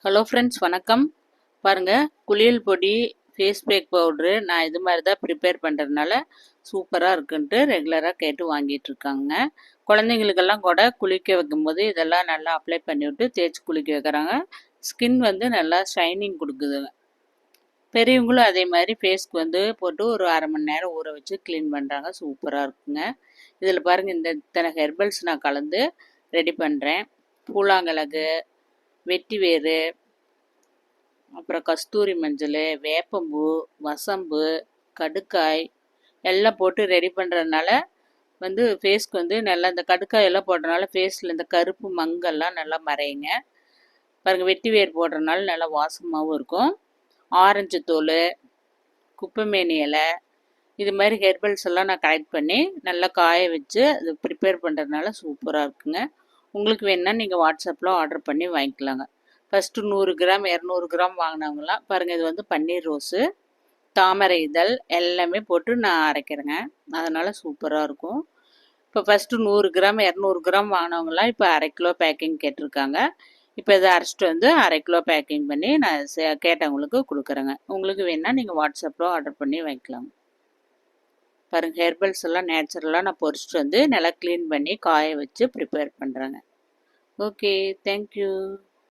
Hello friends, வணக்கம். பாருங்கள், குளியல் பொடி, ஃபேஸ் பேக் பவுட்ரு நான் இது மாதிரி தான் ப்ரிப்பேர் பண்ணுறதுனால சூப்பராக இருக்குன்ட்டு ரெகுலராக கேட்டு வாங்கிட்டு இருக்காங்க. குழந்தைங்களுக்கெல்லாம் கூட குளிக்க வைக்கும்போது இதெல்லாம் நல்லா அப்ளை பண்ணிவிட்டு தேய்ச்சி குளிக்க வைக்கிறாங்க. ஸ்கின் வந்து நல்லா ஷைனிங் கொடுக்குதுங்க. பெரியவங்களும் அதே மாதிரி ஃபேஸ்க்கு வந்து போட்டு ஒரு அரை மணி நேரம் ஊற வச்சு க்ளீன் பண்ணுறாங்க. சூப்பராக இருக்குங்க. இதில் பாருங்கள், இத்தனை ஹெர்பல்ஸ் நான் கலந்து ரெடி பண்ணுறேன். பூலாங்கிழங்கு, வெட்டி வேறு, அப்புறம் கஸ்தூரி மஞ்சள், வேப்பம்பூ, வசம்பு, கடுக்காய் எல்லாம் போட்டு ரெடி பண்ணுறதுனால வந்து ஃபேஸ்க்கு வந்து நல்லா இந்த கடுக்காய் எல்லாம் போடுறதுனால ஃபேஸில் இந்த கருப்பு மங்கெல்லாம் நல்லா மறையுங்க. பாருங்கள், வெட்டி வேர் போடுறதுனால நல்லா வாசமாகவும் இருக்கும். ஆரஞ்சு தோல், குப்பைமேனி இலை, இது மாதிரி ஹெர்பல்ஸ் எல்லாம் நான் கலெக்ட் பண்ணி நல்லா காய வச்சு அது ப்ரிப்பேர் பண்ணுறதுனால சூப்பராக இருக்குங்க. உங்களுக்கு வேணுன்னா நீங்கள் வாட்ஸ்அப்பில் ஆர்டர் பண்ணி வாங்கிக்கலாங்க. ஃபஸ்ட்டு 100 கிராம் 200 கிராம் வாங்கினவங்களாம் பாருங்கள், இது வந்து பன்னீர் ரோஸு, தாமரை இதழ் எல்லாமே போட்டு நான் அரைக்கிறேங்க. அதனால் சூப்பராக இருக்கும். இப்போ ஃபஸ்ட்டு 100 கிராம் 200 கிராம் வாங்கினவங்களாம் இப்போ அரை கிலோ பேக்கிங் கேட்டிருக்காங்க. இப்போ இதை அரைச்சிட்டு வந்து அரை கிலோ பேக்கிங் பண்ணி நான் கேட்டவங்களுக்கு கொடுக்குறேங்க. உங்களுக்கு வேணுன்னா நீங்கள் வாட்ஸ்அப்பில் ஆர்டர் பண்ணி வாங்கிக்கலாங்க. பாருங்கள், ஹெர்பல்ஸ் எல்லாம் நேச்சுரலாக நான் பொரிச்சிட்டு வந்து நல்லா க்ளீன் பண்ணி காய வச்சு ப்ரிப்பேர் பண்ணுறேங்க. Okay, thank you.